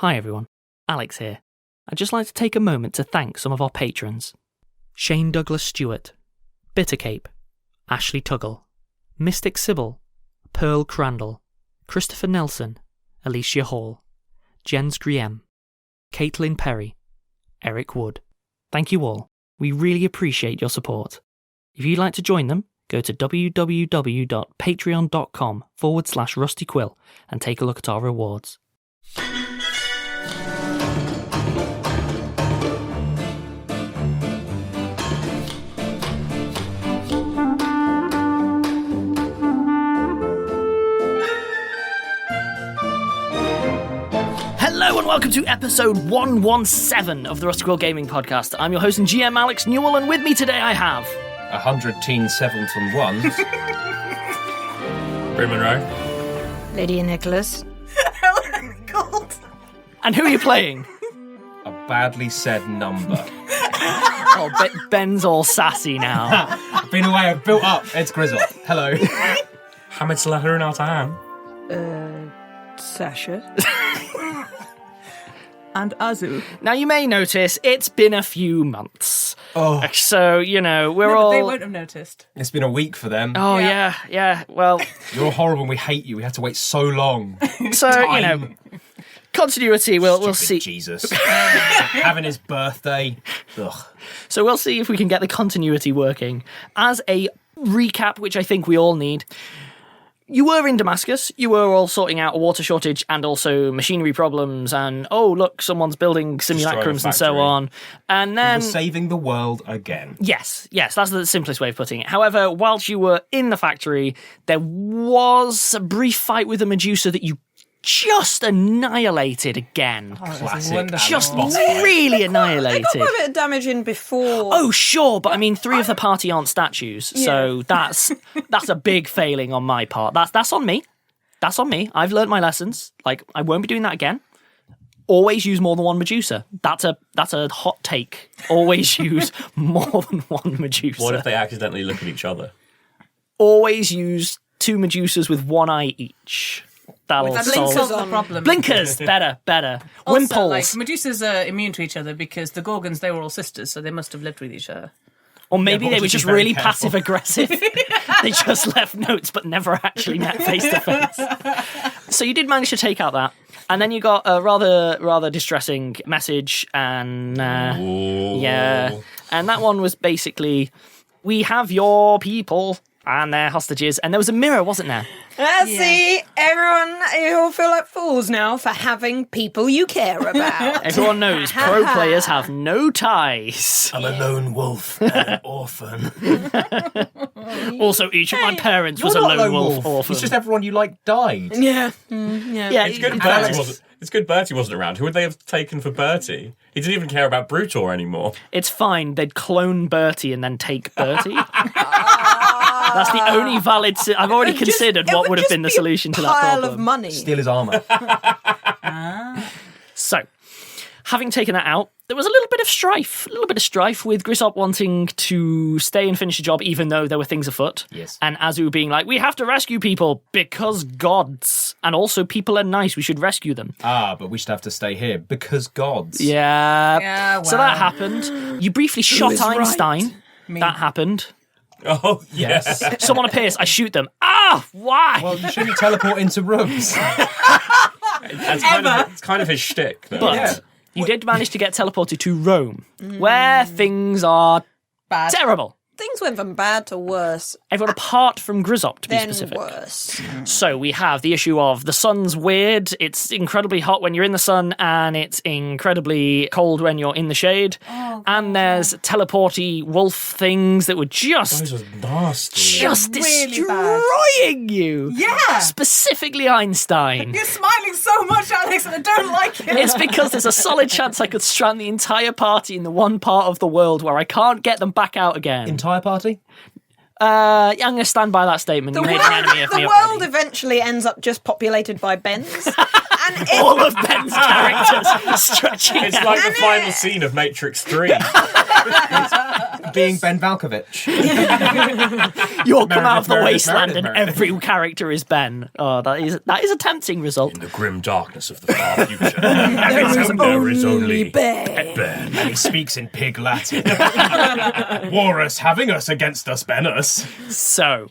Hi everyone, Alex here. I'd just like to take a moment to thank some of our patrons. Shane Douglas Stewart, Bittercape, Ashley Tuggle, Mystic Sybil, Pearl Crandall, Christopher Nelson, Alicia Hall, Jens Grieme, Kaitlyn Perry, Erick Wood. Thank you all. We really appreciate your support. If you'd like to join them, go to www.patreon.com/Rusty Quill and take a look at our rewards. Hello and welcome to episode 117 of the Rusty Quill Gaming Podcast. I'm your host and GM Alex Newall, and with me today I have 100 teen 7-1. Bryn Monroe. Lydia Nicholas. Helen Gold. And who are you playing? A badly said number. Oh, Ben's all sassy now. Been away, I've built up. It's Grizzop. Hello. Hamid Salah and Al-Tahan. Sasha. And Azu. Now you may notice it's been a few months. Oh, So, you know, we're all... They won't have noticed. it's been a week for them. Oh, yeah. Well, You're horrible and we hate you. We had to wait so long. so, you know, continuity, we'll see. Stupid Jesus. Having his birthday. Ugh. So we'll see if we can get the continuity working. As a recap, which I think we all need, you were in Damascus, you were all sorting out a water shortage and also machinery problems and, oh, look, someone's building simulacrums and so factory. on. And then... We're saving the world again. Yes, that's the simplest way of putting it. However, whilst you were in the factory, there was a brief fight with a Medusa that you just annihilated again. Classic. Just boss fight. really annihilated. I got quite a bit of damage in before. Oh, sure, but I mean, 3 of the party aren't statues, so that's a big failing on my part. That's on me. That's on me. I've learned my lessons. Like, I won't be doing that again. Always use more than one Medusa. That's a hot take. Always use more than one Medusa. What if they accidentally look at each other? Always use 2 Medusas with 1 eye each. That'll That solve solves the problem. Blinkers, better. Also, Wimples. like, Medusas are immune to each other because the Gorgons, they were all sisters, so they must have lived with each other. Or maybe but they were just just be very really careful. passive aggressive. They just left notes but never actually met face to face. So you did manage to take out that. And then you got a rather distressing message, and yeah. And that one was basically, we have your people and their hostages. And there was a mirror, wasn't there? See, everyone, you all feel like fools now for having people you care about. Everyone knows pro players have no ties. I'm a lone wolf and an orphan. Also, each of my parents was a You're not lone wolf orphan. It's just everyone you like died. Yeah. Yeah, It's good Bertie wasn't around. Who would they have taken for Bertie? He didn't even care about Brutor anymore. It's fine. They'd clone Bertie and then take Bertie. That's the only valid... I've already considered what would have been the solution to that Pile problem. of money. Steal his armour. So, having taken that out, there was a little bit of strife with Grizzop wanting to stay and finish the job even though there were things afoot. Yes. And Azu being like, we have to rescue people because gods. And also people are nice, we should rescue them. But we should have to stay here because gods. Yeah. So wow. that happened. You briefly shot is Einstein. Me. That happened. Oh, yes. Someone appears, I shoot them. Ah, why? Well, you shouldn't teleport into rooms. It's kind of his shtick, though. But Yeah. you did manage to get teleported to Rome, where things are Bad. terrible. Things went from bad to worse, Everyone apart from Grizzop, to be then specific. worse. So we have the issue of the sun's weird, it's incredibly hot when you're in the sun, and it's incredibly cold when you're in the shade. And there's teleporty wolf things that were just Those was nasty. just Really bad. destroying you. Yeah. Specifically Einstein. You're smiling so much, Alex, and I don't like it. It's because there's a solid chance I could strand the entire party in the one part of the world where I can't get them back out again. Entire party? I'm going to stand by that statement. You made an enemy of me The already. world eventually ends up just populated by Bens. And All of Ben's characters stretching It's out. like the final scene of Matrix 3. Being Ben Valkovich. You'll come out of the Meredith, wasteland and Meredith. every character is Ben. Oh, that is a tempting result. In the grim darkness of the far future, There is only Ben. Ben. And he speaks in pig Latin. War us, having us against us, Benus. So,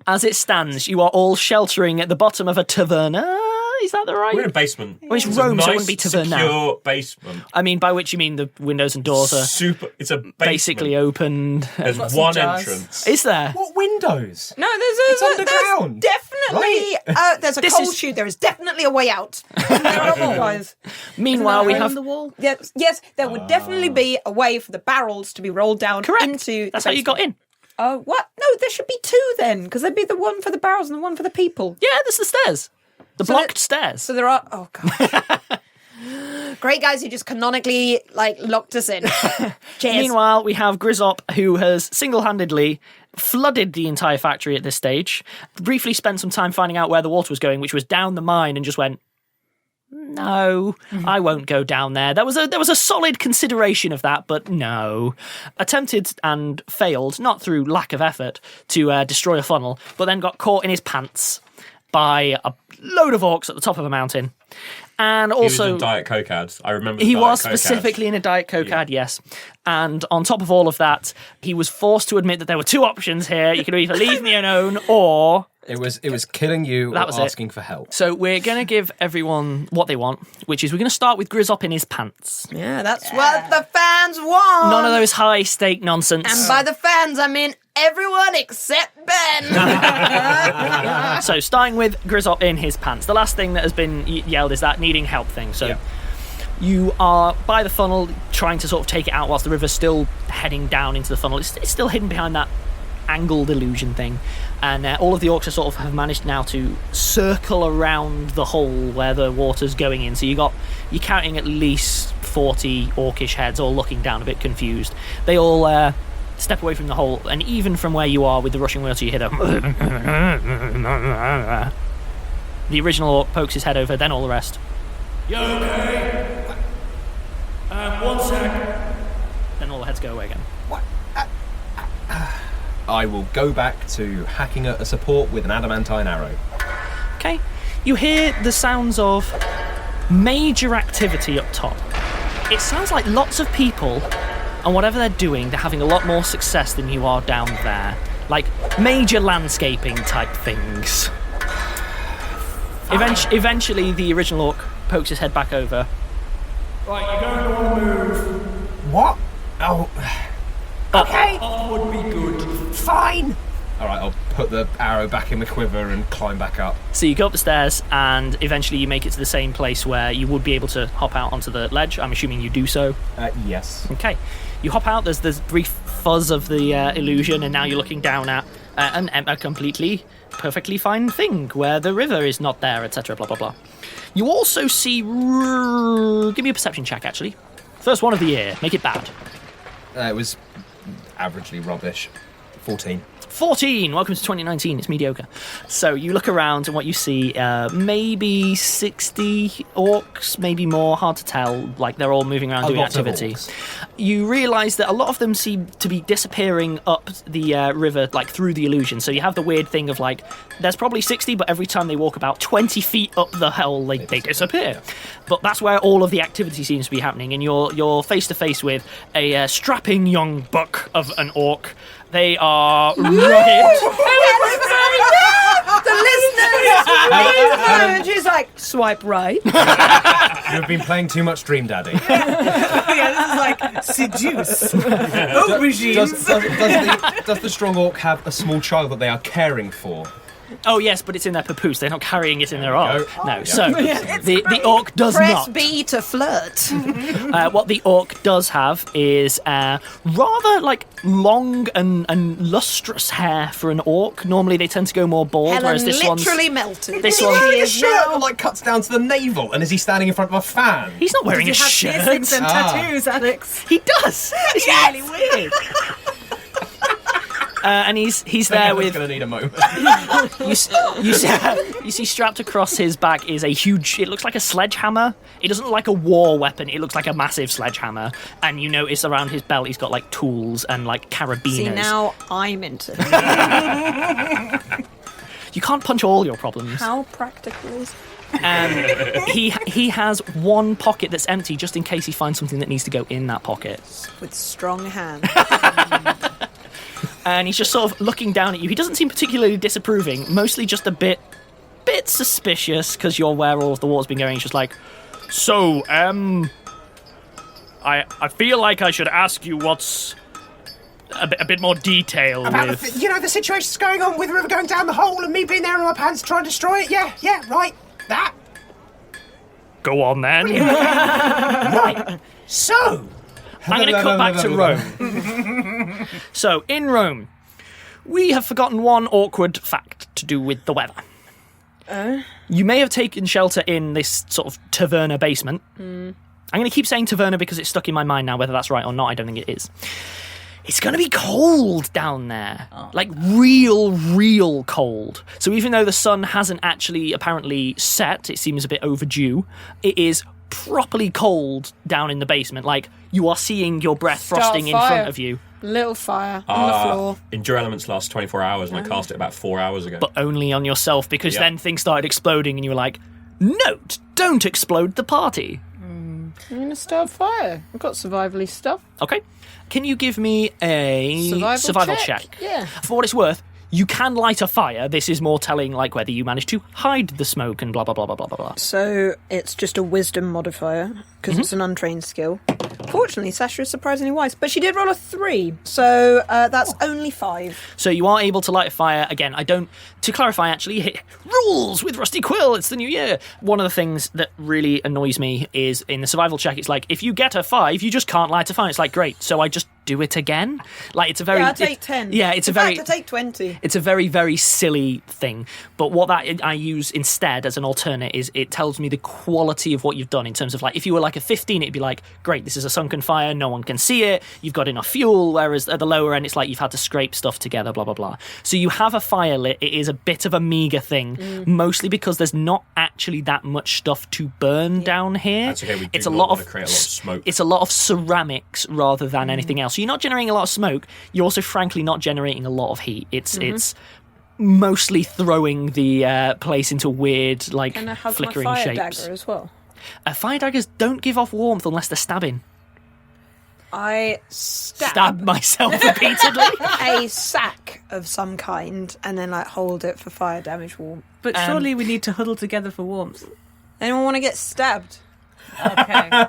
as it stands, you are all sheltering at the bottom of a taverna. Is that the right? We're in a basement. Well, it's a Rome, so it nice, wouldn't be taverna. secure basement. I mean, by which you mean the windows and doors are It's a basement. basically opened. There's Lots of one jars. entrance. Is there? What windows? No, It's there's underground, definitely there's a This cold is- chute. There is definitely a way out. Otherwise, Meanwhile, we Hole have. in the wall. yes, there would definitely be a way for the barrels to be rolled down Correct. into. That's the how you got basement. in. Oh, what? No, there should be two then, because there'd be the one for the barrels and the one for the people. Yeah, there's the stairs. The So blocked that- stairs. So there are. Oh god. Great guys who just canonically locked us in. Cheers. Meanwhile, we have Grizzop, who has single-handedly flooded the entire factory at this stage. Briefly spent some time finding out where the water was going, which was down the mine, and just went, "No, I won't go down there." There was a solid consideration of that, but no. Attempted and failed, not through lack of effort, to destroy a funnel, but then got caught in his pants by a load of orcs at the top of a mountain. And He was also, in Diet Coke ads. I remember the he Diet was Coke ads. specifically in a Diet Coke ad, yes. And on top of all of that, he was forced to admit that there were two options here. You could either leave me alone or... It was killing you That or was it. asking for help. So we're going to give everyone what they want, which is we're going to start with Grizzop in his pants. Yeah, that's what the fans want. None of those high-stake nonsense. And by the fans, I mean everyone except Ben. So starting with Grizzop in his pants. The last thing that has been yelled is that needing help thing. So Yeah. you are by the funnel trying to sort of take it out whilst the river's still heading down into the funnel. It's still hidden behind that angled illusion thing. And all of the orcs are sort of have managed now to circle around the hole where the water's going in. So you're counting at least 40 orcish heads all looking down a bit confused. They all step away from the hole, and even from where you are with the rushing water, you hear them. The original orc pokes his head over, then all the rest. You okay? 1 sec. Then all the heads go away again. I will go back to hacking at a support with an adamantine arrow. Okay. You hear the sounds of major activity up top. It sounds like lots of people, and whatever they're doing, they're having a lot more success than you are down there. Like major landscaping type things. Eventually, the original orc pokes his head back over. Right, you're going to want to move. What? Oh, Okay. Would be good. fine. All right, I'll put the arrow back in the quiver and climb back up. So you go up the stairs, and eventually you make it to the same place where you would be able to hop out onto the ledge. I'm assuming you do so. Yes. Okay. You hop out, there's this brief fuzz of the illusion, and now you're looking down at a completely, perfectly fine thing where the river is not there, etc., blah, blah, blah. You also see... Give me a perception check, actually. First one of the year. Make it bad. It was averagely rubbish. 14. 14! Welcome to 2019, it's mediocre. So you look around and what you see, maybe 60 orcs, maybe more, hard to tell, like they're all moving around doing lot of activity. orcs. You realise that a lot of them seem to be disappearing up the river, like through the illusion. So you have the weird thing of like, there's probably 60, but every time they walk about 20 feet up the hole, they disappear. But that's where all of the activity seems to be happening, and you're face to face with a strapping young buck of an orc. They are rugged. The listeners, she's like, swipe right. You've been playing too much Dream Daddy. Seduce. Does the strong orc have a small child that they are caring for? Oh yes, but it's in their papoose. They're not carrying it in their arms. go. No, so the orc does Press not. B to flirt. What the orc does have is rather like long and lustrous hair for an orc. Normally they tend to go more bald, Helen whereas this literally one's... melted. This She one- Wearing a is shirt now- that cuts down to the navel, and is he standing in front of a fan? He's not wearing a shirt. Piercings and tattoos, Alex. He does. It's really weird. And he's there with... going to need a moment. You see strapped across his back is a huge... It looks like a sledgehammer. It doesn't look like a war weapon. It looks like a massive sledgehammer. And you notice around his belt he's got, like, tools and, like, carabiners. See, now I'm into it. You can't punch all your problems. How practical is He has one pocket that's empty just in case he finds something that needs to go in that pocket. with strong hands? And he's just sort of looking down at you. He doesn't seem particularly disapproving, mostly just a bit suspicious because you're where all of the war's been going. He's just like, so, I feel like I should ask you what's a bit more detail About with... the situation's going on with the river going down the hole and me being there in my pants trying to destroy it. Yeah, right. That. Go on then. Right. So. I'm going to cut back to Rome. So, in Rome, we have forgotten one awkward fact to do with the weather. You may have taken shelter in this sort of taverna basement. I'm going to keep saying taverna because it's stuck in my mind now. Whether that's right or not, I don't think it is. It's going to be cold down there. Like, real cold. So even though the sun hasn't actually apparently set, it seems a bit overdue, it is properly cold down in the basement. Like, you are seeing your breath frosting in front of you. Little fire on the floor. Endure Elements lasts 24 hours, and I cast it about 4 hours ago. But only on yourself, because then things started exploding and you were like, note, don't explode the party. I'm going to start fire. I've got survivally stuff. Okay. Can you give me a survival check? Yeah. For what it's worth, you can light a fire. This is more telling, like, whether you manage to hide the smoke and blah, blah, blah, blah, blah, blah. So it's just a wisdom modifier, because it's an untrained skill. Fortunately, Sasha is surprisingly wise, but she did roll a 3, so that's only 5. So you are able to light a fire. Again, to clarify, actually, rules with Rusty Quill, it's the new year. One of the things that really annoys me is in the survival check, it's like, if you get a 5, you just can't light a fire. It's like, great, so I just do it again? Like, it's a very... Yeah, I take 10. Yeah, it's In fact, I take 20. It's a very, very silly thing. But what I use instead as an alternate is it tells me the quality of what you've done in terms of, like, if you were like a 15, it'd be like, great, this is a sunken fire, no one can see it, you've got enough fuel, whereas at the lower end, it's like you've had to scrape stuff together, blah, blah, blah. So you have a fire lit. It is a bit of a meagre thing, mostly because there's not actually that much stuff to burn down here. That's okay, we do it's a not lot want of to create a lot of smoke. It's a lot of ceramics rather than anything else. So you're not generating a lot of smoke. You're also, frankly, not generating a lot of heat. It's mostly throwing the place into weird, like, And I have flickering my fire shapes. dagger as well. Fire daggers don't give off warmth unless they're stabbing. I Stab myself repeatedly. a sack of some kind and then like hold it for fire damage warmth. But surely we need to huddle together for warmth. Anyone want to get stabbed? Okay. No,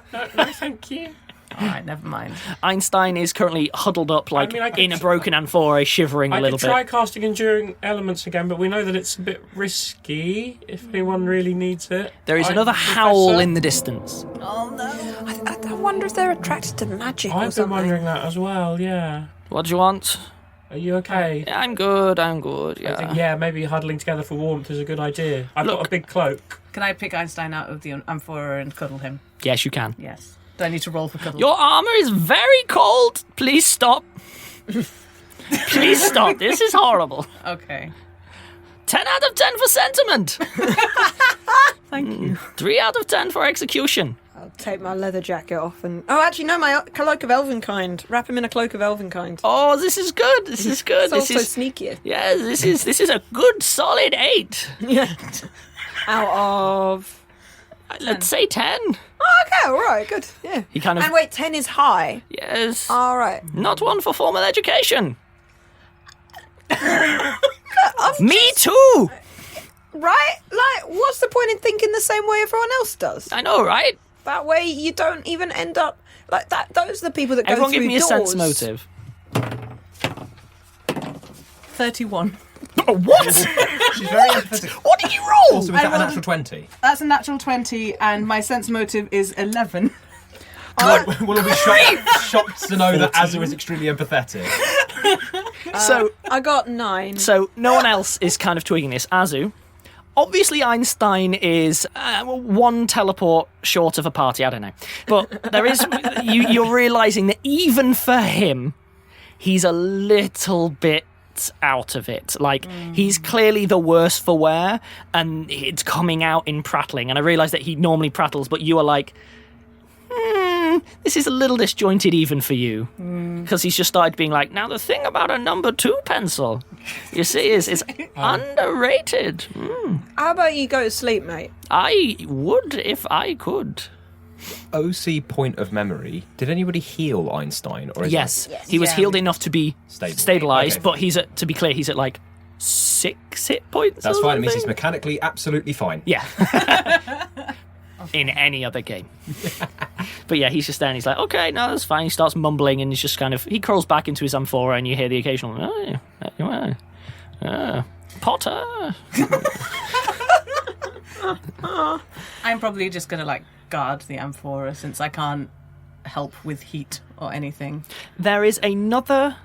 thank you. All right, never mind. Einstein is currently huddled up, like, I could in a broken amphora, shivering a I little could try bit. casting Enduring Elements again, but we know that it's a bit risky if anyone really needs it. There is another howl in the distance. I wonder if they're attracted to magic or I've been something. wondering that as well, yeah. What do you want? Are you okay? Yeah, I'm good, I yeah. think, maybe huddling together for warmth is a good idea. I've got a big cloak. Can I pick Einstein out of the amphora and cuddle him? Yes, you can. Yes. Do I need to roll for cuddle? Your armour is very cold. Please stop. Please stop. This is horrible. Okay. 10 out of 10 for sentiment. Thank you. 3 out of 10 for execution. I'll take my leather jacket off and... Oh, actually, no, my cloak of Elvenkind. Wrap him in a cloak of Elvenkind. Oh, this is good. This is good. It's This also is sneakier. yeah. This is a good solid 8. Out of... Let's say 10. Oh, okay, all right, good. Yeah. He kind of And wait, 10 is high. yes. All right. Not one for formal education. Me too. Right? Like, what's the point in thinking the same way everyone else does? I know, right? That way you don't even end up... Like, that. Those are the people that go Everyone through give me a doors. sense motive. 31. What? She's very empathetic. What did you roll? Also, was that a rolled natural 20? That's a natural 20, and my sense motive is 11. We'll all be shocked to know that Azu is extremely empathetic. So I got 9. So no one else is kind of twigging this. Azu, obviously Einstein is one teleport short of a party. I don't know, but there is. You're realizing that even for him, he's a little bit bit out of it. Like, he's clearly the worse for wear, and it's coming out in prattling. And I realise that he normally prattles, but you are like, this is a little disjointed even for you. Because he's just started being like, now the thing about a number 2 pencil, you see, is underrated. How about you go to sleep, mate? I would if I could. OC point of memory. Did anybody heal Einstein? Or is Yes, he was healed enough to be stabilised, Okay. but he's at, to be clear, he's at like 6 hit points. That's or fine. It means something? he's mechanically absolutely fine. Yeah. In any other game. But yeah, he's just there and he's like, okay, no, that's fine. He starts mumbling and he's just kind of, he crawls back into his amphora and you hear the occasional, Potter. I'm probably just going to, like, guard the amphora since I can't help with heat or anything. There is another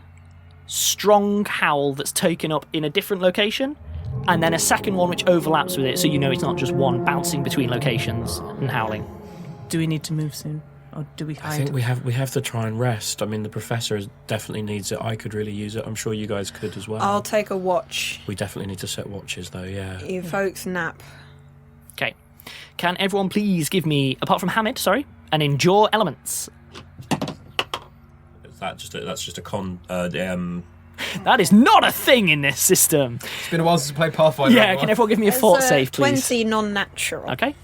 strong howl that's taken up in a different location, and then a second one which overlaps with it, so you know it's not just one bouncing between locations and howling. Do we need to move soon? Or do we hide? I think we have to try and rest. I mean, the professor definitely needs it. I could really use it. I'm sure you guys could as well. I'll take a watch. We definitely need to set watches, though, yeah. You folks nap. Okay. Can everyone please give me, apart from Hamid, an endure elements? That's just a con... That is not a thing in this system. It's been a while since I played Pathfinder. Yeah, can everyone give me a fort save, please? 20 non-natural. Okay.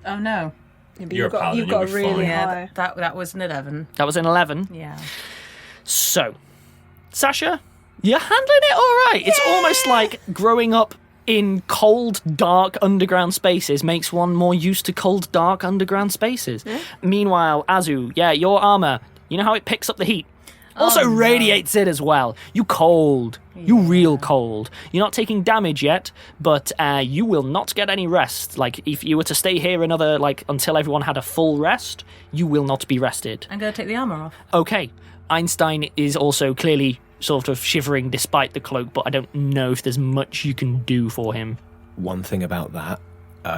Oh, no. Yeah, but You're a paladin, you've got you'll be really fine. high. Yeah, that was an 11. That was an 11. Yeah. So, Sasha, you're handling it all right. It's almost like growing up in cold, dark underground spaces makes one more used to cold, dark underground spaces. Yeah. Meanwhile, Azu, your armour, you know how it picks up the heat? Also radiates it as well. You cold. Yeah. You real cold. You're not taking damage yet, but you will not get any rest. Like, if you were to stay here another, until everyone had a full rest, you will not be rested. I'm going to take the armour off. Okay. Einstein is also clearly sort of shivering despite the cloak, but I don't know if there's much you can do for him. One thing about that,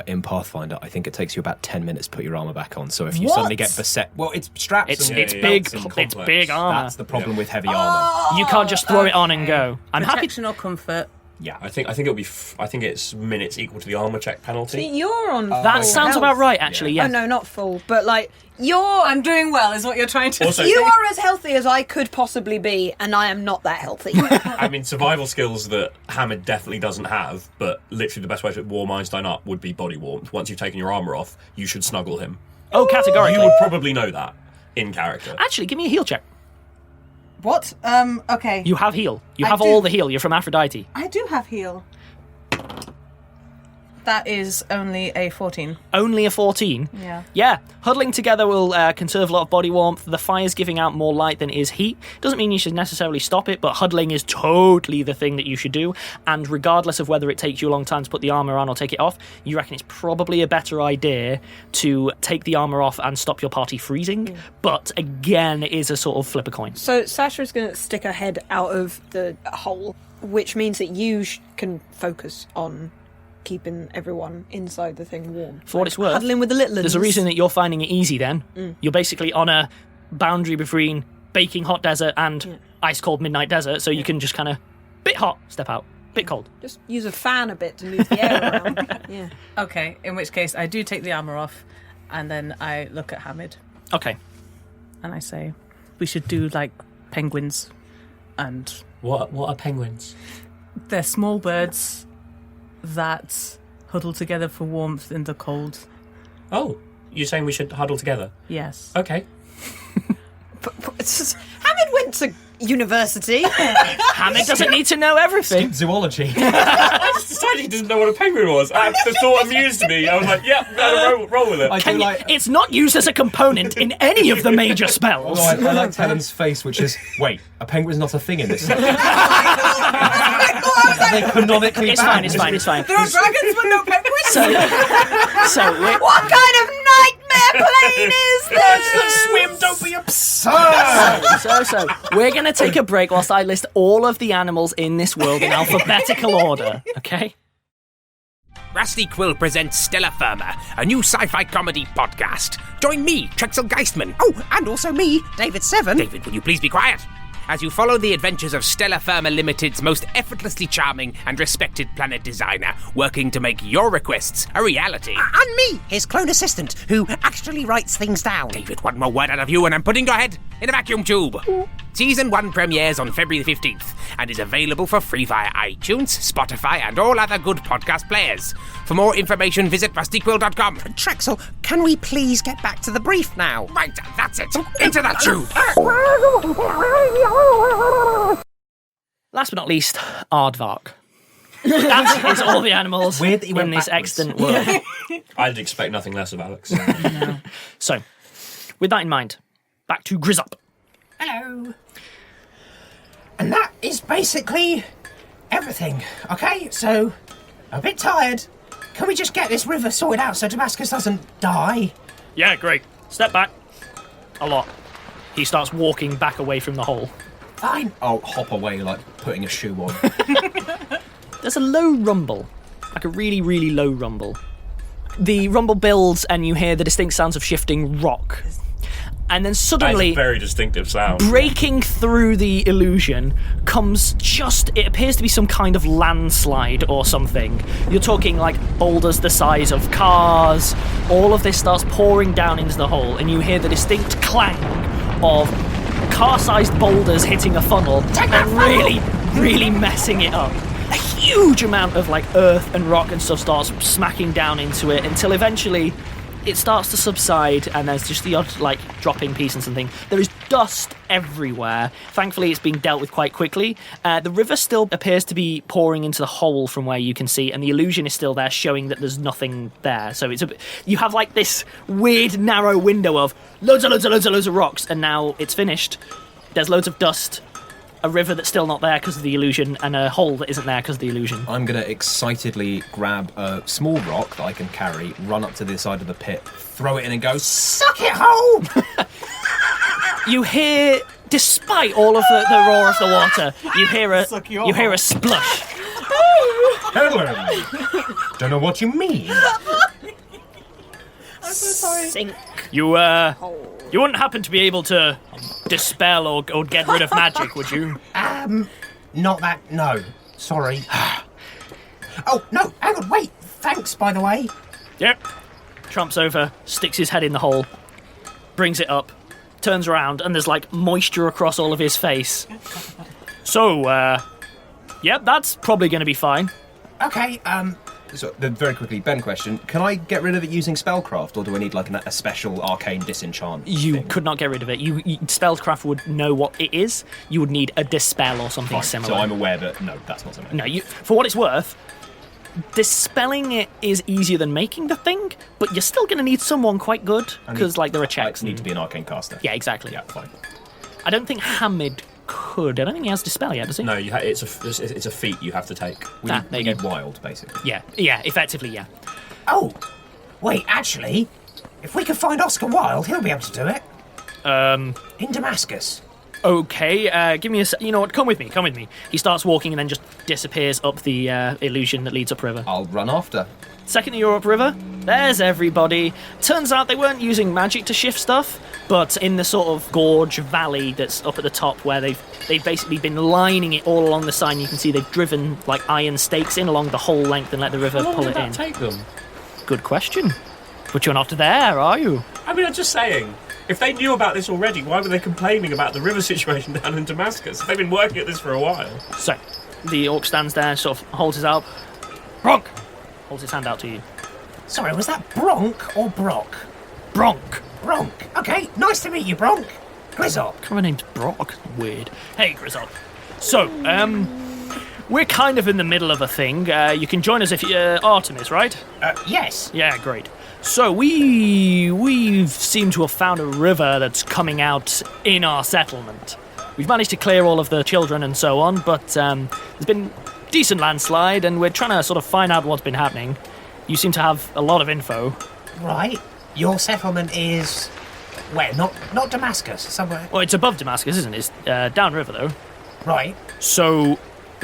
in Pathfinder, I think it takes you about 10 minutes to put your armour back on. So if you suddenly get beset... Well, it's straps. It's and big. belts and It's complex. big armour. That's the problem with heavy armour. You can't just throw it on and go. I'm happy. Protection or comfort? Yeah, I think it'll be. I think it's minutes equal to the armor check penalty. See, you're on full That sounds health. about right, actually. Yeah. Oh, no, not full, but you're... I'm doing well, is what you're trying to Also, say. You are as healthy as I could possibly be, and I am not that healthy. I mean, survival skills that Hamid definitely doesn't have, but literally the best way to warm Einstein up would be body warmth. Once you've taken your armour off, you should snuggle him. Oh, categorically. You would probably know that in character. Actually, give me a heal check. What? Okay. You have heal. You I have do. all the heal. You're from Aphrodite. I do have heal. That is only a 14. Only a 14. Yeah. Yeah, huddling together will conserve a lot of body warmth. The fire's giving out more light than is heat. Doesn't mean you should necessarily stop it, but huddling is totally the thing that you should do. And regardless of whether it takes you a long time to put the armour on or take it off, you reckon it's probably a better idea to take the armour off and stop your party freezing. But again, it is a sort of flip a coin. So Sasha's going to stick her head out of the hole, which means that you can focus on keeping everyone inside the thing warm. For what it's worth, Huddling with the little there's a reason that you're finding it easy then. You're basically on a boundary between baking hot desert and ice cold midnight desert, so you can just kind of bit hot, step out, bit cold. Just use a fan a bit to move the air around. Yeah. Okay, in which case I do take the armour off, and then I look at Hamid, Okay. and I say, we should do, penguins, and What are penguins? they're small birds that huddle together for warmth in the cold. Oh, you're saying we should huddle together? Yes. Okay. Hamid went to university. Hamid doesn't need to know everything. Zoology. I just decided he didn't know what a penguin was. The thought amused me. I was like, yeah, roll with it. I do like... It's not used as a component in any of the major spells. Although I liked Helen's face, which is, wait, a penguin's not a thing in this section. Are they canonically It's banned? fine, it's fine. There are dragons but no penguins! So What kind of nightmare plane is this? Swim, don't be absurd! So, we're going to take a break whilst I list all of the animals in this world in alphabetical order, okay? Rusty Quill presents Stella Firma, a new sci-fi comedy podcast. Join me, Trexel Geistman. Oh, and also me, David Seven. David, will you please be quiet? as you follow the adventures of Stellar Firma Limited's most effortlessly charming and respected planet designer, working to make your requests a reality. And me, his clone assistant, who actually writes things down. David, one more word out of you and I'm putting your head in a vacuum tube. Season 1 premieres on February the 15th and is available for free via iTunes, Spotify and all other good podcast players. For more information, visit rustyquill.com. Trexel, can we please get back to the brief now? Right, that's it. Into the tube. Last but not least, Aardvark. That is all the animals Weird that you in went this backwards. extant world. I'd expect nothing less of Alex. So, with that in mind, back to Grizzop. Hello. And that is basically everything, okay? So, a bit tired. Can we just get this river sorted out so Damascus doesn't die? Yeah, great. Step back. A lot. He starts walking back away from the hole. Fine. I'll hop away like putting a shoe on. There's a low rumble. Like a really, really low rumble. The rumble builds and you hear the distinct sounds of shifting rock. And then That is suddenly, a very distinctive sound. breaking through the illusion comes it appears to be some kind of landslide or something. You're talking like boulders the size of cars. All of this starts pouring down into the hole and you hear the distinct clang of car-sized boulders hitting a funnel and really, really messing it up. A huge amount of like earth and rock and stuff starts smacking down into it until eventually it starts to subside and there's just the odd like dropping piece and something. There is dust everywhere. Thankfully it's being dealt with quite quickly. The river still appears to be pouring into the hole from where you can see, and the illusion is still there, showing that there's nothing there. So you have like this weird narrow window of loads of rocks, and now it's finished. There's loads of dust, a river that's still not there because of the illusion, and a hole that isn't there because of the illusion. I'm going to excitedly grab a small rock that I can carry, run up to the side of the pit, throw it in and go, Suck it home! You hear, despite all of the roar of the water, you hear a splush. Helen! Don't know what you mean. I'm so sorry. Sink. You wouldn't happen to be able to dispel or get rid of magic, would you? Not that, no. Sorry. Oh, no, hang on, wait. Thanks, by the way. Yep. Trumps over, sticks his head in the hole, brings it up, turns around, and there's like moisture across all of his face. So, yep, that's probably going to be fine. Okay, So, then very quickly, Ben question, can I get rid of it using spellcraft, or do I need like a special arcane disenchant You thing? could not get rid of it. Spellcraft would know what it is. You would need a dispel or something Fine, similar. so I'm aware that, no, that's not something. No, for what it's worth, dispelling it is easier than making the thing, but you're still going to need someone quite good, because like there are checks. I need to be an arcane caster. Yeah, exactly. Yeah, fine. I don't think Hamid could. I don't think he has dispel yet, does he? No, it's a feat you have to take. We there you need go. wild, basically. Yeah, effectively, yeah. oh, wait, actually, if we could find Oscar Wilde, he'll be able to do it. In Damascus. Okay, give me a you know what, come with me. He starts walking and then just disappears up the illusion that leads upriver. I'll run after. Second that you're upriver, there's everybody. Turns out they weren't using magic to shift stuff, but in the sort of gorge valley that's up at the top where they've basically been lining it all along the side. You can see they've driven like iron stakes in along the whole length and let the river How long pull did it that in. take them? Good question. But you're not there, are you? I mean, I'm just saying. If they knew about this already, why were they complaining about the river situation down in Damascus? They've been working at this for a while. So, the orc stands there, sort of holds his up. Bronk! Holds his hand out to you. Sorry, was that Bronk or Brock? Bronk! Bronk. Okay, nice to meet you, Bronk. Grizzop. My name's Brock. Weird. Hey, Grizzop. So, we're kind of in the middle of a thing. You can join us if you... Artemis, right? Yes. Yeah, great. So, we've seemed to have found a river that's coming out in our settlement. We've managed to clear all of the children and so on, but there's been a decent landslide, and we're trying to sort of find out what's been happening. You seem to have a lot of info. Right. Your settlement is... where? Not Damascus, somewhere. Well, it's above Damascus, isn't it? It's downriver, though. Right. So,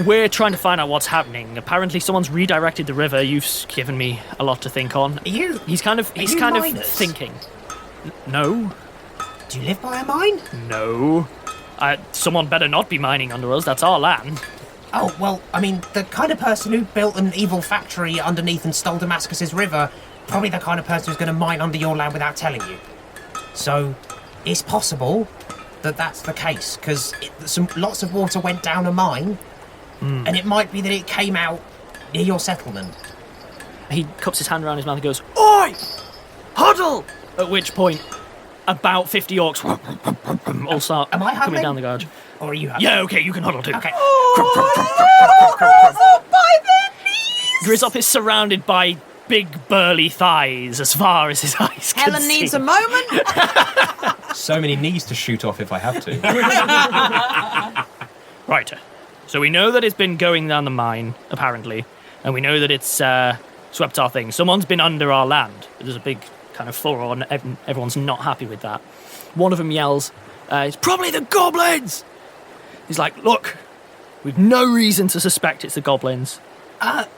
we're trying to find out what's happening. Apparently, someone's redirected the river. You've given me a lot to think on. He's kind of miners? thinking. No. Do you live by a mine? No. Someone better not be mining under us. That's our land. Oh, well, I mean, the kind of person who built an evil factory underneath and stole Damascus's river, probably the kind of person who's going to mine under your land without telling you. So, it's possible that that's the case, because lots of water went down a mine, and it might be that it came out near your settlement. He cups his hand around his mouth and goes, "Oi! Huddle!" At which point, about 50 orcs all start Am I coming huddling? down the gorge. Or are you happy? Yeah, okay, you can huddle too. Okay. Grizzop is surrounded by big burly thighs as far as his eyes can Helen see. needs a moment. So many knees to shoot off if I have to. Right. So we know that it's been going down the mine, apparently, and we know that it's swept our things. Someone's been under our land. There's a big kind of furrow, and everyone's not happy with that. One of them yells, "It's probably the goblins!" He's like, "Look, we've no reason to suspect it's the goblins.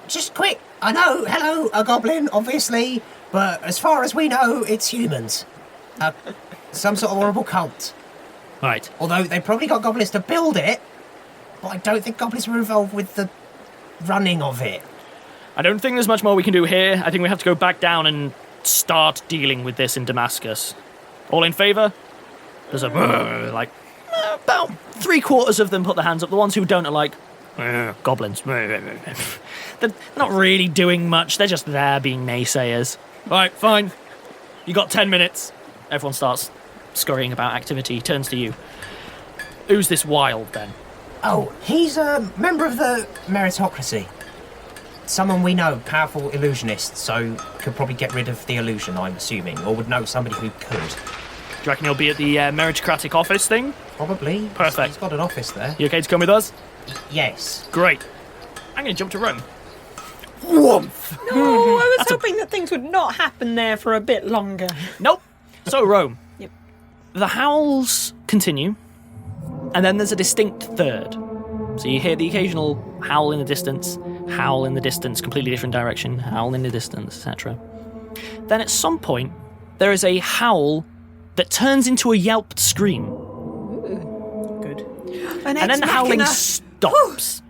Just quick. I know, hello, a goblin, obviously, but as far as we know, it's humans. Some sort of horrible cult. Right. Although they probably got goblins to build it, but I don't think goblins were involved with the running of it. I don't think there's much more we can do here. I think we have to go back down and start dealing with this in Damascus. All in favour?" There's a about 3/4 of them put their hands up. The ones who don't are like, goblins. They're not really doing much. They're just there being naysayers. Right, fine. You got 10 minutes. Everyone starts scurrying about activity. Turns to you. Who's this Wild, then? Oh, he's a member of the meritocracy. Someone we know, powerful illusionist, so could probably get rid of the illusion, I'm assuming, or would know somebody who could. Do you reckon he'll be at the meritocratic office thing? Probably. Perfect. He's got an office there. You okay to come with us? Yes. Great. I'm going to jump to Rome. No, I was hoping that things would not happen there for a bit longer. Nope. So, Rome. Yep. The howls continue, and then there's a distinct third. So you hear the occasional howl in the distance, completely different direction, howl in the distance, etc. Then at some point, there is a howl that turns into a yelped scream, Good. and then the howling stops.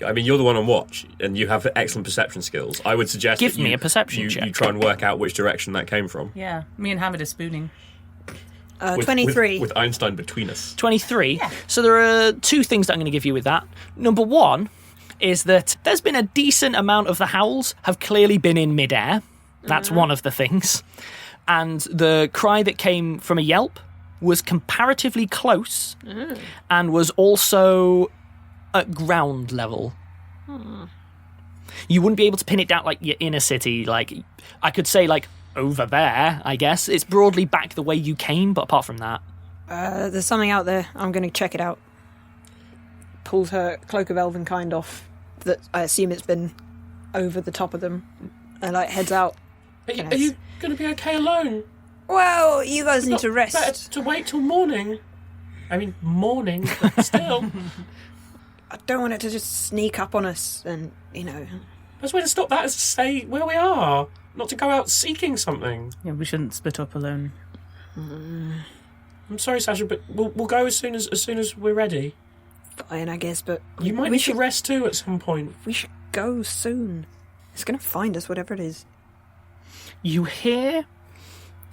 I mean, you're the one on watch, and you have excellent perception skills. I would suggest Give that me a perception check. You try and work out which direction that came from. Yeah, me and Hamid are spooning. 23. With Einstein between us. 23. Yeah. So there are two things that I'm going to give you with that. Number one is that there's been a decent amount of the howls have clearly been in midair. That's one of the things. And the cry that came from a yelp was comparatively close and was also at ground level. You wouldn't be able to pin it down like your inner city. Like, I could say, like, over there, I guess. It's broadly back the way you came, but apart from that. There's something out there. I'm going to check it out. Pulls her cloak of elvenkind off. That I assume it's been over the top of them. And, like, heads out. Are you going to be okay alone? Well, you guys need to rest. Better to wait till morning. I mean, morning, but still. I don't want it to just sneak up on us and, The best way to stop that is to stay where we are, not to go out seeking something. Yeah, we shouldn't split up alone. I'm sorry, Sasha, but we'll go as soon as we're ready. fine, I guess, but You might need to rest too at some point. we should go soon. It's going to find us, whatever it is. You hear...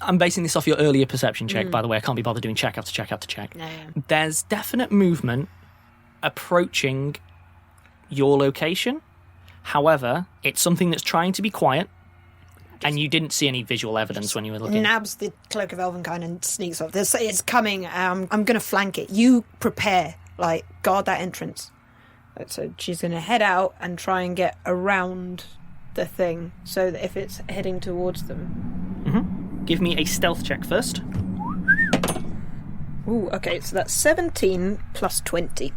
I'm basing this off your earlier perception check, by the way. I can't be bothered doing check after check after check. No. There's definite movement approaching your location. However, it's something that's trying to be quiet, and you didn't see any visual evidence when you were looking. Nabs the cloak of elvenkind and sneaks off. It's coming. I'm going to flank it. You prepare, guard that entrance. So she's going to head out and try and get around the thing, so that if it's heading towards them. Give me a stealth check first. Ooh, okay, so that's 17 plus 20.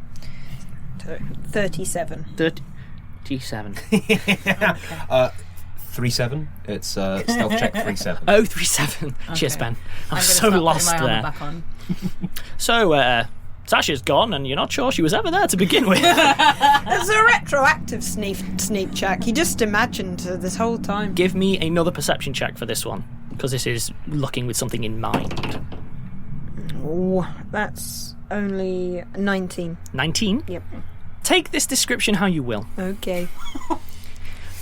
So 37. 37. 3-7. It's stealth check 3-7. Oh, 37. Cheers, Ben. I'm so lost my armor there. back on. So, Sasha's gone, and you're not sure she was ever there to begin with. It's a retroactive sneak check. He just imagined this whole time. Give me another perception check for this one, because this is looking with something in mind. Oh, that's only 19. 19? Yep. Take this description how you will. Okay.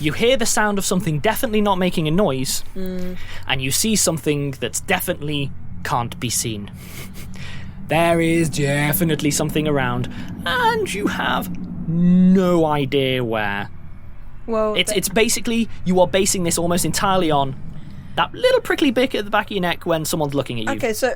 You hear the sound of something definitely not making a noise, and you see something that's definitely can't be seen. There is definitely something around, and you have no idea where. Well, It's basically, you are basing this almost entirely on that little prickly bit at the back of your neck when someone's looking at you. okay, so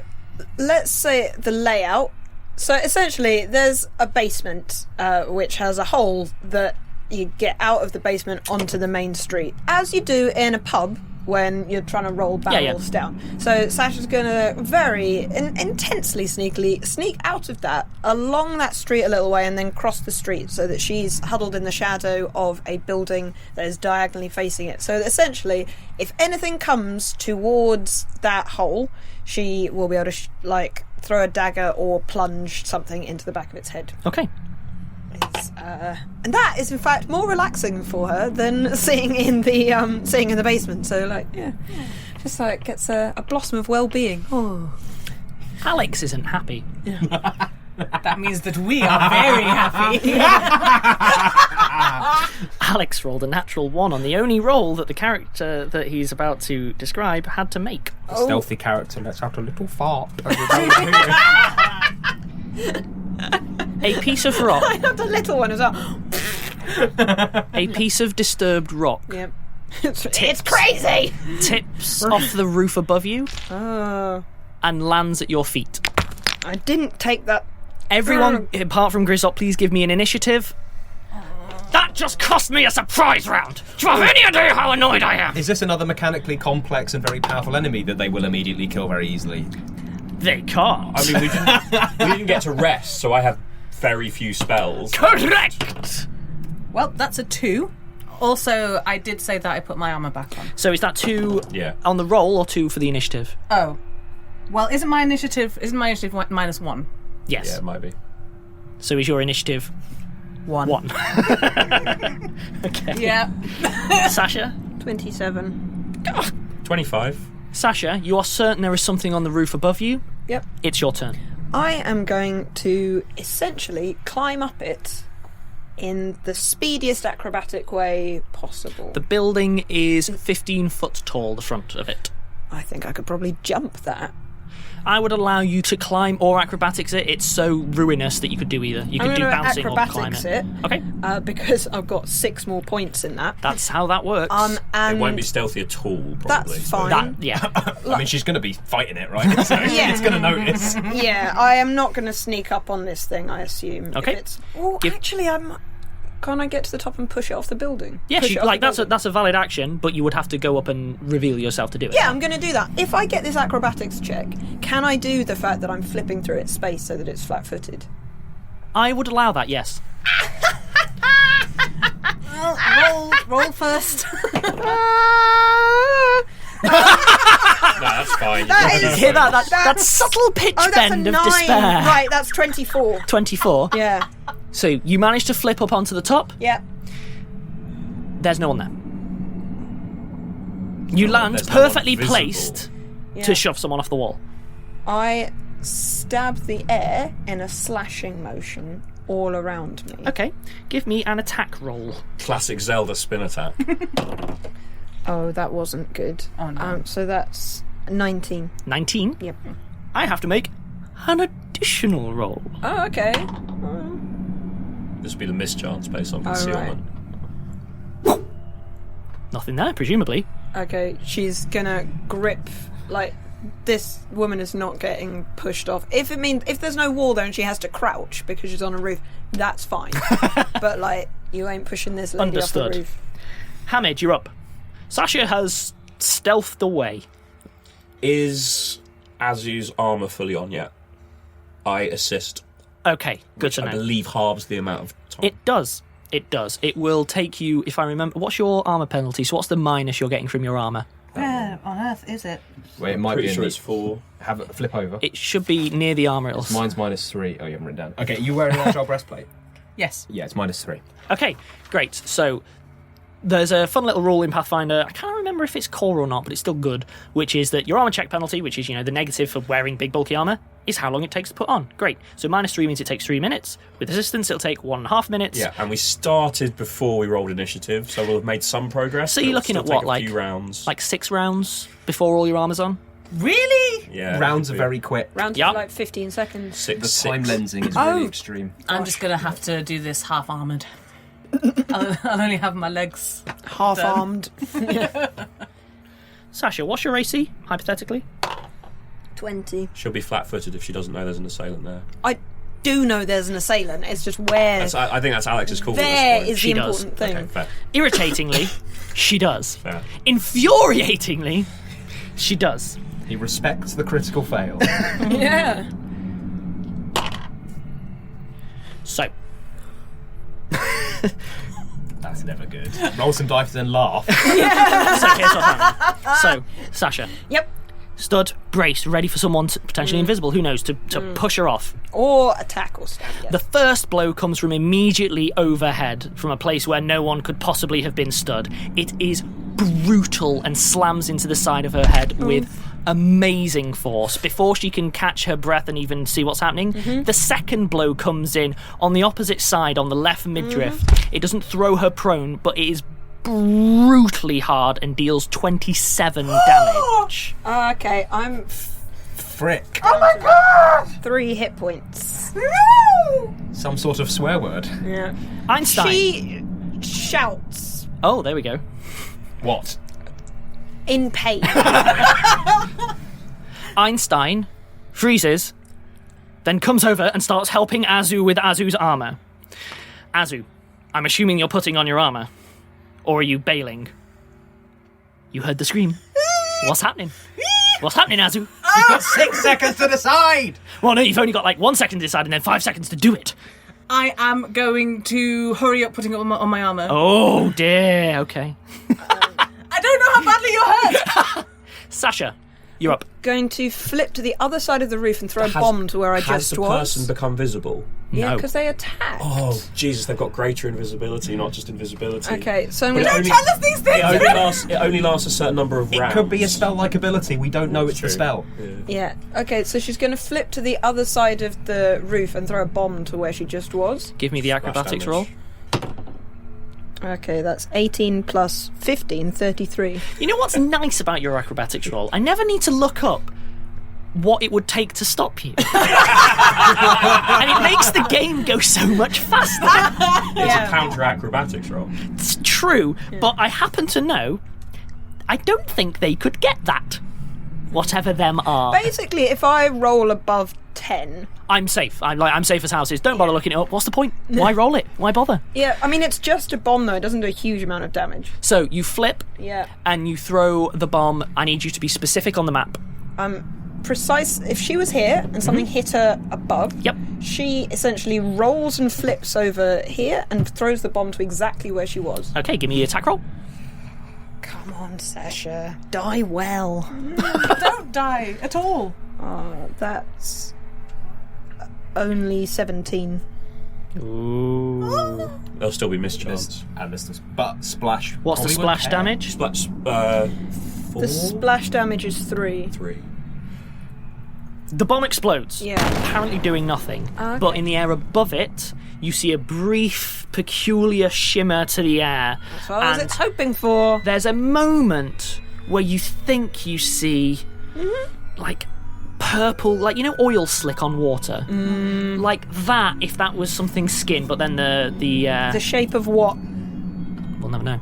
let's say the layout. So essentially, there's a basement which has a hole that you get out of the basement onto the main street, as you do in a pub when you're trying to roll barrels down. So Sasha's going to very intensely sneakily sneak out of that, along that street a little way, and then cross the street so that she's huddled in the shadow of a building that is diagonally facing it. So essentially, if anything comes towards that hole, she will be able to throw a dagger or plunge something into the back of its head. Okay. And that is in fact more relaxing for her than sitting in the basement. So just gets a blossom of well-being. Oh, Alex isn't happy. That means that we are very happy. Alex rolled a natural 1 on the only roll that the character that he's about to describe had to make. A stealthy character lets out a little fart. A piece of rock. I have the little one as well. A piece of disturbed rock Yep. It's crazy. tips off the roof above you Oh, and lands at your feet. I didn't take that. Everyone, apart from Grizzop, please give me an initiative. That just cost me a surprise round! Do you have any idea how annoyed I am? Is this another mechanically complex and very powerful enemy that they will immediately kill very easily? They can't. I mean, we didn't get to rest, so I have very few spells. Correct! Well, that's a 2. Also, I did say that I put my armour back on. So is that 2 Yeah. on the roll or 2 for the initiative? Oh. Well, isn't my initiative -1? Yes. Yeah, it might be. So is your initiative 1? Okay. Yeah. Sasha? 27. 25. Sasha, you are certain there is something on the roof above you. Yep. It's your turn. I am going to essentially climb up it in the speediest acrobatic way possible. The building is 15 foot tall, the front of it. I think I could probably jump that. I would allow you to climb or acrobatics it. It's so ruinous that you could do either. You could I'm do gonna bouncing or climb acrobatics it. it. Okay, Because I've got 6 more points in that. that's how that works. And It won't be stealthy at all, probably. that's fine. that, yeah. I mean, she's going to be fighting it, right? So Yeah. it's going to notice. Yeah, I am not going to sneak up on this thing, I assume. Okay. If it's... Oh, actually, can't I get to the top and push it off the building? Yes, Push it off the building. that's a valid action, but you would have to go up and reveal yourself to do it. Yeah, I'm going to do that. If I get this acrobatics check, can I do the fact that I'm flipping through its space so that it's flat-footed? I would allow that, yes. Roll first. No, that's fine. That is- Hear that subtle pitch Oh, that's bend a 9. of despair. Right, that's 24. 24. Yeah. So you manage to flip up onto the top. Yeah. There's no one there. You land there's no one perfectly visible. placed Yeah. to shove someone off the wall. I stab the air in a slashing motion all around me. Okay, give me an attack roll. Classic Zelda spin attack. Oh, that wasn't good. Oh, no. So that's 19. 19. Yep. I have to make an additional roll. Oh, okay. This would be the mischance based on Oh, right. concealment. Nothing there, presumably. Okay, she's gonna grip, this woman is not getting pushed off. If there's no wall there and she has to crouch because she's on a roof, that's fine. But, you ain't pushing this lady off Understood. the roof. Hamid, you're up. Sasha has stealthed away. Is Azu's armour fully on yet? I assist. Okay, good to I know. believe halves the amount of time. It does. It does. It will take you, if I remember, what's your armour penalty? So what's the minus you're getting from your armour? Where on earth is it? Wait, it might Pretty be sure in it's 4. Have it flip over. It should be near the armour. Mine's -3. Oh, you haven't written down. Okay, you wearing an agile breastplate? Yes. Yeah, it's -3. Okay, great. So there's a fun little rule in Pathfinder. I can't remember if it's core or not, but it's still good, which is that your armor check penalty, which is, the negative for wearing big bulky armor, is how long it takes to put on. Great. So -3 means it takes 3 minutes. With resistance, it'll take 1.5 minutes. Yeah, and we started before we rolled initiative, so we'll have made some progress. So you're looking at what, a few rounds? like 6 rounds before all your armor's on? Really? Yeah, Rounds are very quick. Rounds Yep. for like 15 seconds. six. The time lensing is really extreme. I'm just going to have to do this half-armoured. I'll only have my legs. Half-armed. Sasha, what's your AC, hypothetically? 20. She'll be flat-footed if she doesn't know there's an assailant there. I do know there's an assailant. It's just where. I think that's Alex's call. There is She the does. important thing. Okay, fair. Irritatingly, she does. Fair. Infuriatingly, she does. He respects the critical fail. Yeah. So, That's never good. Roll some dice and laugh. so here's what's happening. So, Sasha, Yep. stood, braced, ready for someone potentially invisible, who knows, to push her off. Or attack or stab. Yeah. The first blow comes from immediately overhead, from a place where no one could possibly have been stood. It is brutal and slams into the side of her head with amazing force. Before she can catch her breath and even see what's happening, the second blow comes in on the opposite side, on the left midriff. It doesn't throw her prone, but it is brutally hard and deals 27 damage. Okay, I'm Frick. 3 hit points. Some sort of swear word. Yeah. Einstein. She shouts Oh, there we go. What? in pain. Einstein freezes, then comes over and starts helping Azu with Azu's armour. Azu, I'm assuming you're putting on your armour. Or are you bailing? You heard the scream. What's happening? What's happening, Azu? You've got 6 seconds to decide! Well, no, you've only got like 1 second to decide and then 5 seconds to do it. I am going to hurry up putting it on my armour. Oh, dear. Okay. I don't know how badly you're hurt! Sasha, you're up. Going to flip to the other side of the roof and throw a bomb to where I Has just the was. person become visible? Yeah, No. because they attacked. Oh, Jesus, they've got greater invisibility, not just invisibility. Okay, so I'm But going it to... only- Tell us these things! It only lasts a certain number of It rounds. could be a spell-like ability. We don't know it's the True. spell. Yeah, okay, so she's going to flip to the other side of the roof and throw a bomb to where she just was. Give me the acrobatics damage. roll. Okay, that's 18 plus 15, 33. You know what's nice about your acrobatics roll? I never need to look up what it would take to stop you. And it makes the game go so much faster. It's a counter acrobatics roll. It's true, but I happen to know I don't think they could get that. Whatever them are. Basically, if I roll above 10... I'm safe. I'm safe as houses. Don't bother looking it up. What's the point? Why roll it? Why bother? Yeah, I mean, it's just a bomb, though. It doesn't do a huge amount of damage. So you flip Yeah. and you throw the bomb. I need you to be specific on the map. Precise. If she was here and something hit her above, Yep. she essentially rolls and flips over here and throws the bomb to exactly where she was. Okay, give me your attack roll. Come on, Sasha. Die well. Don't die at all. That's only 17. Ooh. There'll still be mischance. And this, but splash. What's the probably splash wouldn't count. damage? Splash, 4? The splash damage is 3. 3. The bomb explodes. Yeah. Apparently doing nothing. Okay. But in the air above it, you see a brief, peculiar shimmer to the air. That's what I was And hoping for. there's a moment where you think you see, like, purple, like, you know, oil slick on water? Like that, if that was something skin, but then The shape of what? we'll never know.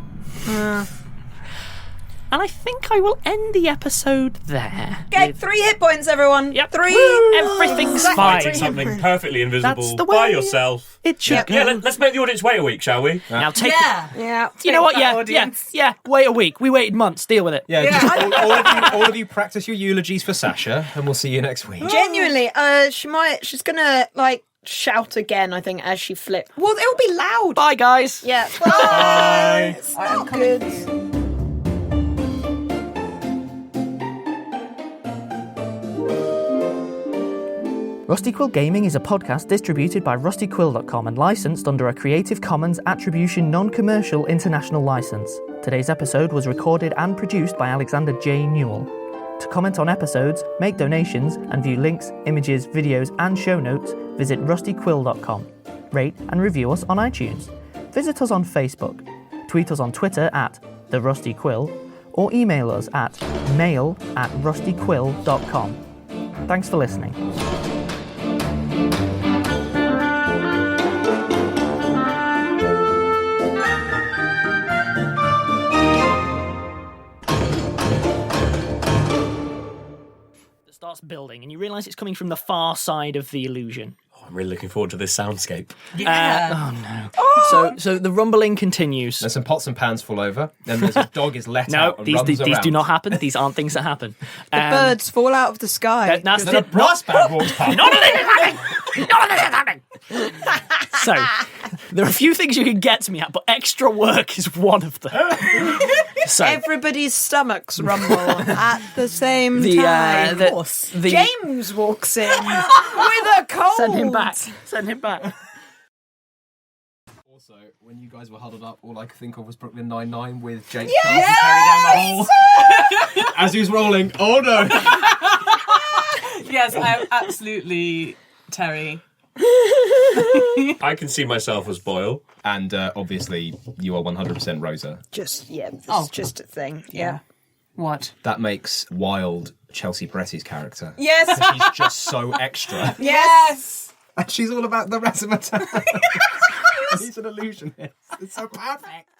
And I think I will end the episode there. Okay, with- 3 hit points, everyone. Yep. 3. Everything's Exactly. fine. Fighting something perfectly invisible That's the by way yourself. It should Yep. go. Yeah, let's make the audience wait a week, shall we? Now take Yeah. Yeah. You know what? that Yeah, audience. yeah. Wait a week. We waited months. Deal with it. Yeah, just all of you practice your eulogies for Sasha, and we'll see you next week. Genuinely, she's gonna, like, shout again, I think, as she flips. Well, it'll be loud. Bye, guys. Yeah. Bye. It's not good. Rusty Quill Gaming is a podcast distributed by rustyquill.com and licensed under a Creative Commons Attribution Non-Commercial International License. Today's episode was recorded and produced by Alexander J. Newall. To comment on episodes, make donations, and view links, images, videos, and show notes, visit rustyquill.com. Rate and review us on iTunes. Visit us on Facebook. Tweet us on Twitter at @TheRustyQuill, or email us at mail@rustyquill.com. Thanks for listening. It starts building, and you realise it's coming from the far side of the illusion. I'm really looking forward to this soundscape. Yeah. Oh no. So the rumbling continues. There's some pots and pans fall over, then there's a dog is let No, out and these runs around. do not happen. These aren't things that happen. Birds fall out of the sky. That's Then a brass band walks past. So, there are a few things you can get to me at, but extra work is one of them. So, Everybody's stomachs rumble at the same time. James walks in with a cold. Send him back. Send him back. Also, when you guys were huddled up, all I could think of was Brooklyn Nine-Nine with Jake carried down the hole as he was rolling. Oh no! Yes, I'm absolutely Terry. I can see myself as Boyle. And obviously, you are 100% Rosa. Just it's Oh. just a thing. Yeah. What? That makes Wild Chelsea Peretti's character. Yes. She's just so extra. Yes. And she's all about the razzmatazz. He's an illusionist. It's so perfect.